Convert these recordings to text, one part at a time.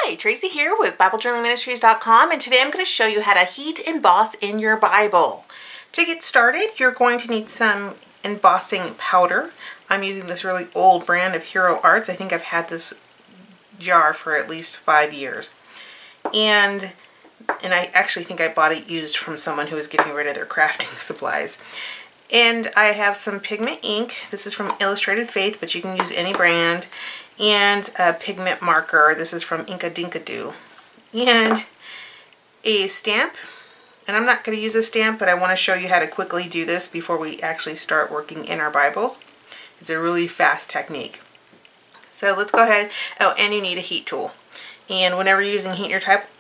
Hi, Tracy here with BibleJournalingMinistries.com, and today I'm going to show you how to heat emboss in your Bible. To get started, you're going to need some embossing powder. I'm using this really old brand of Hero Arts. I think I've had this jar for at least 5 years. And I actually think I bought it used from someone who was getting rid of their crafting supplies. And I have some pigment ink. This is from Illustrated Faith, but you can use any brand. And a pigment marker. This is from Inkadinkado. And a stamp. And I'm not going to use a stamp, but I want to show you how to quickly do this before we actually start working in our Bibles. It's a really fast technique. So let's go ahead. Oh, and you need a heat tool. And whenever you're using heat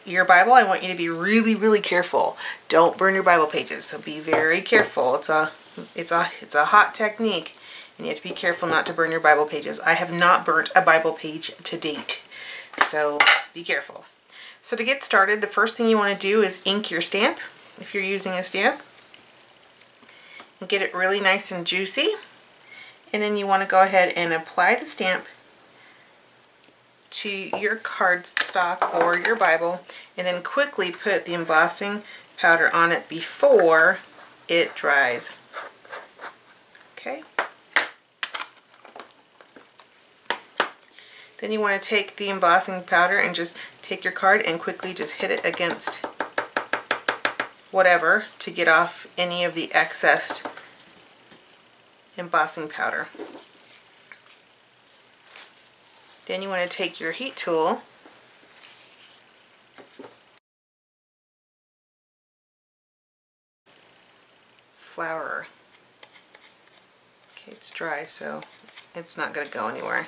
your Bible, I want you to be really, really careful. Don't burn your Bible pages. So be very careful. It's a hot technique. And you have to be careful not to burn your Bible pages. I have not burnt a Bible page to date, so be careful. So to get started, the first thing you want to do is ink your stamp, if you're using a stamp. And get it really nice and juicy. And then you want to go ahead and apply the stamp to your cardstock or your Bible, and then quickly put the embossing powder on it before it dries. Okay. Then you want to take the embossing powder and just take your card and quickly just hit it against whatever to get off any of the excess embossing powder. Then you want to take your heat tool flourer. Okay, it's dry, so it's not going to go anywhere.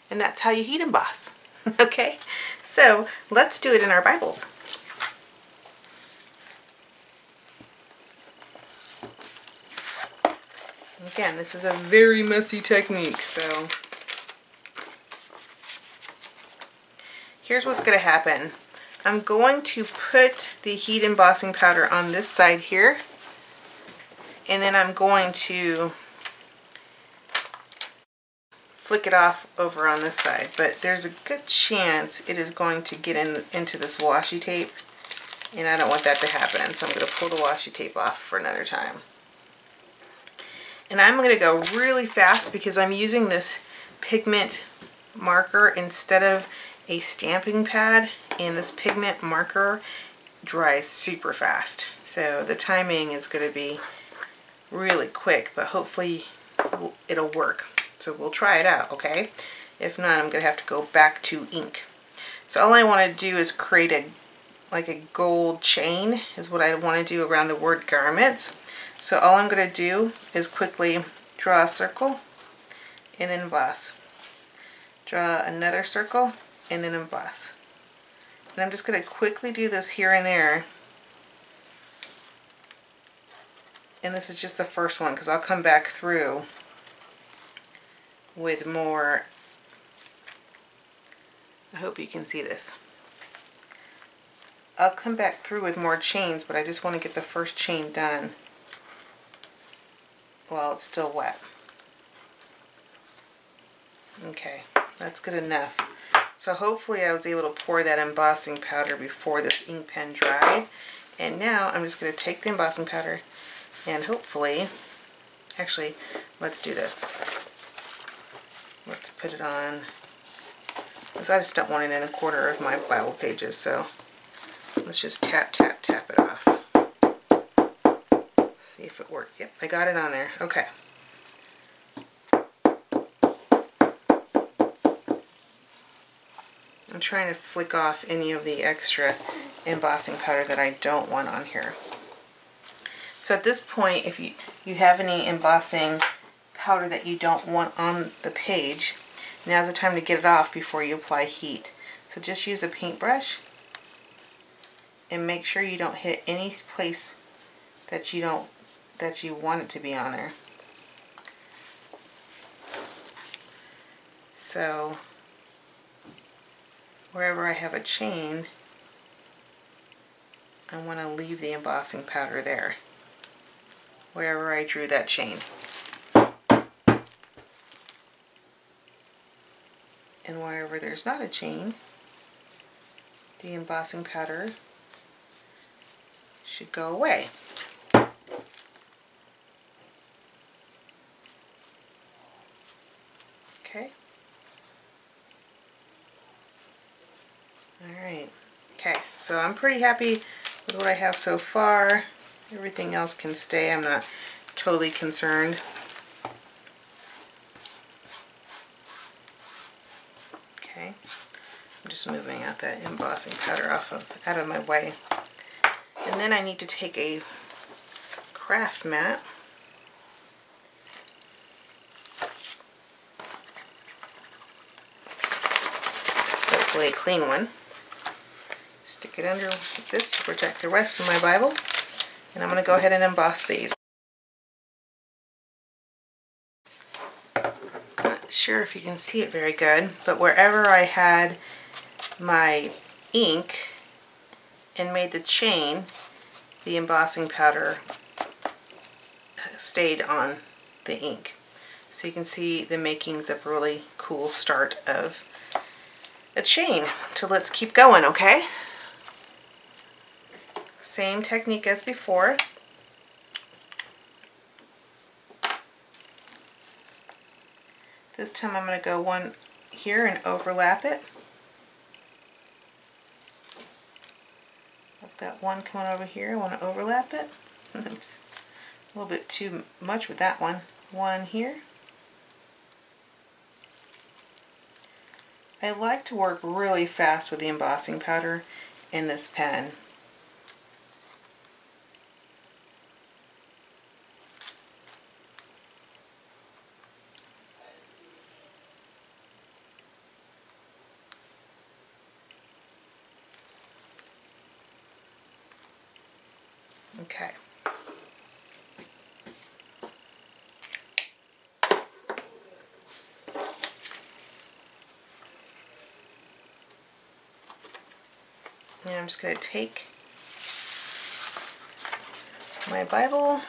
And that's how you heat emboss. Okay, so let's do it in our Bibles. Again, this is a very messy technique, so here's what's going to happen. I'm going to put the heat embossing powder on this side here, and then I'm going to flick it off over on this side, but there's a good chance it is going to get into this washi tape, and I don't want that to happen, so I'm going to pull the washi tape off for another time. And I'm going to go really fast because I'm using this pigment marker instead of a stamping pad, and this pigment marker dries super fast, so the timing is going to be really quick, but hopefully it'll work. So we'll try it out, okay? If not, I'm going to have to go back to ink. So all I want to do is create like a gold chain is what I want to do around the word garments. So all I'm going to do is quickly draw a circle and then emboss. Draw another circle and then emboss. And I'm just going to quickly do this here and there. And this is just the first one because I'll come back through with more. I hope you can see this. I'll come back through with more chains, but I just want to get the first chain done while it's still wet. Okay, that's good enough. So hopefully I was able to pour that embossing powder before this ink pen dried. And now I'm just going to take the embossing powder and hopefully, actually, let's do this. Let's put it on, because I just don't want it in a corner of my Bible pages, so let's just tap, tap, tap it off. See if it worked. Yep, I got it on there. Okay. I'm trying to flick off any of the extra embossing powder that I don't want on here. So at this point, if you have any embossing powder that you don't want on the page, now's the time to get it off before you apply heat. So just use a paintbrush and make sure you don't hit any place that you want it to be on there. So wherever I have a chain, I want to leave the embossing powder there, wherever I drew that chain. And wherever there's not a chain, the embossing powder should go away. Okay. Alright. Okay, so I'm pretty happy with what I have so far. Everything else can stay. I'm not totally concerned. Okay. I'm just moving out that embossing powder out of my way. And then I need to take a craft mat. Hopefully a clean one. Stick it under like this to protect the rest of my Bible. And I'm going to go ahead and emboss these. Not sure if you can see it very good, but wherever I had my ink and made the chain, the embossing powder stayed on the ink. So you can see the makings of a really cool start of a chain. So let's keep going, okay? Same technique as before. This time I'm going to go one here and overlap it. I've got one coming over here. I want to overlap it. Oops. A little bit too much with that one. One here. I like to work really fast with the embossing powder in this pen. Okay. And I'm just going to take my Bible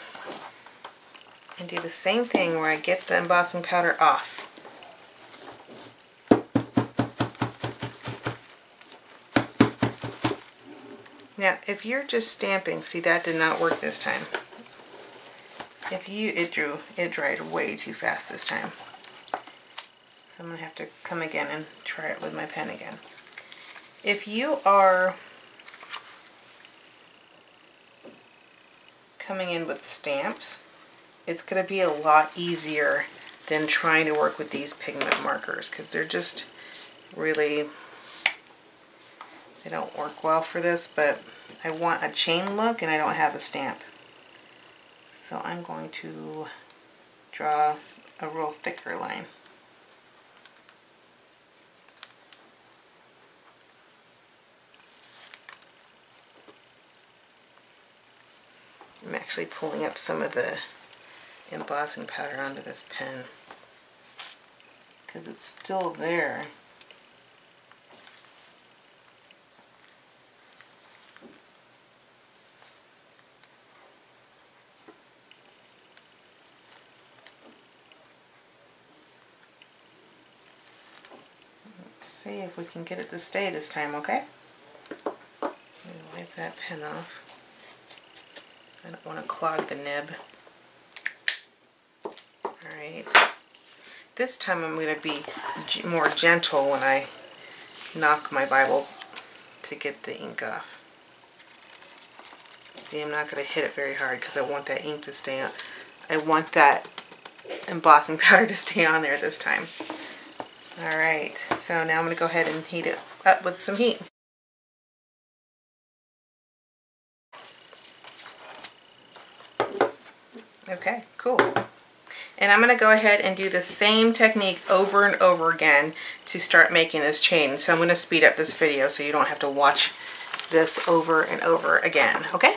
and do the same thing where I get the embossing powder off. Now, if you're just stamping, see, that did not work this time. It dried way too fast this time. So I'm going to have to come again and try it with my pen again. If you are coming in with stamps, it's going to be a lot easier than trying to work with these pigment markers, because they're just really, they don't work well for this, but I want a chain look and I don't have a stamp. So I'm going to draw a real thicker line. I'm actually pulling up some of the embossing powder onto this pen because it's still there. Let's see if we can get it to stay this time, okay? Wipe that pen off. I don't want to clog the nib. Alright. This time I'm going to be more gentle when I knock my Bible to get the ink off. See, I'm not going to hit it very hard because I want that ink to stay on. I want that embossing powder to stay on there this time. Alright, so now I'm going to go ahead and heat it up with some heat. Okay, cool. And I'm going to go ahead and do the same technique over and over again to start making this chain. So I'm going to speed up this video so you don't have to watch this over and over again, okay?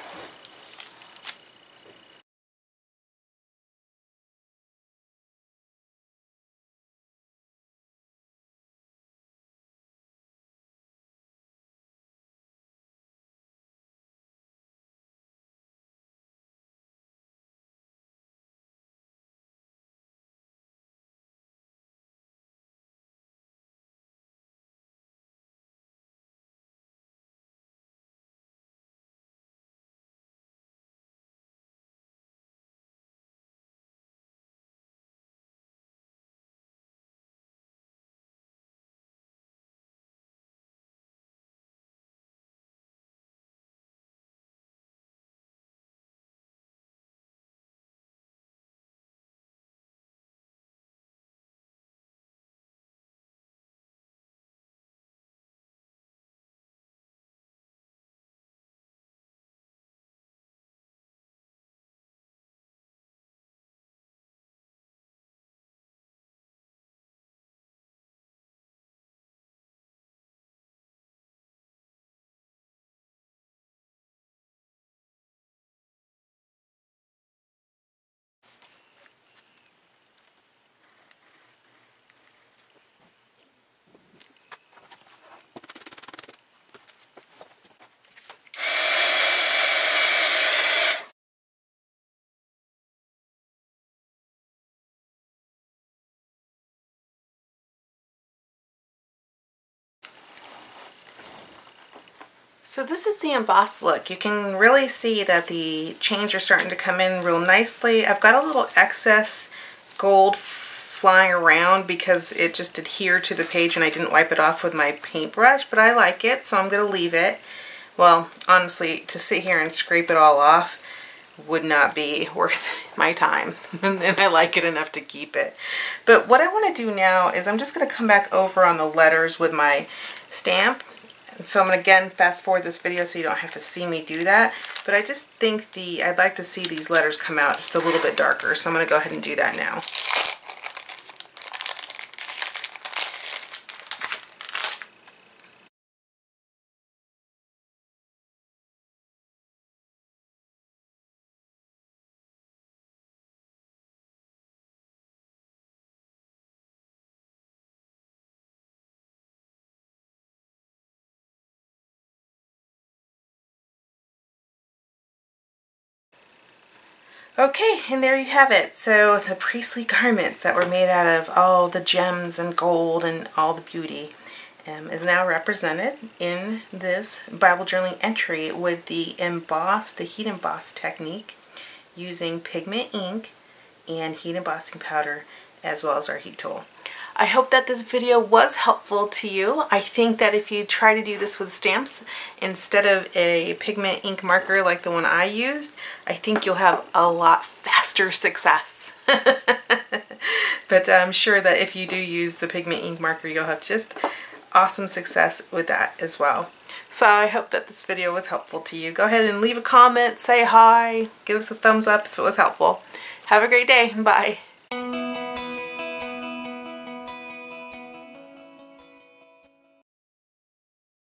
So this is the embossed look. You can really see that the chains are starting to come in real nicely. I've got a little excess gold flying around because it just adhered to the page and I didn't wipe it off with my paintbrush, but I like it, so I'm going to leave it. Well, honestly, to sit here and scrape it all off would not be worth my time, and I like it enough to keep it. But what I want to do now is I'm just going to come back over on the letters with my stamp. So I'm going to again fast forward this video so you don't have to see me do that. But I just think I'd like to see these letters come out just a little bit darker. So I'm going to go ahead and do that now. Okay, and there you have it. So the priestly garments that were made out of all the gems and gold and all the beauty is now represented in this Bible journaling entry with the heat emboss technique using pigment ink and heat embossing powder as well as our heat tool. I hope that this video was helpful to you. I think that if you try to do this with stamps instead of a pigment ink marker like the one I used, I think you'll have a lot faster success. But I'm sure that if you do use the pigment ink marker, you'll have just awesome success with that as well. So I hope that this video was helpful to you. Go ahead and leave a comment, say hi, give us a thumbs up if it was helpful. Have a great day. Bye.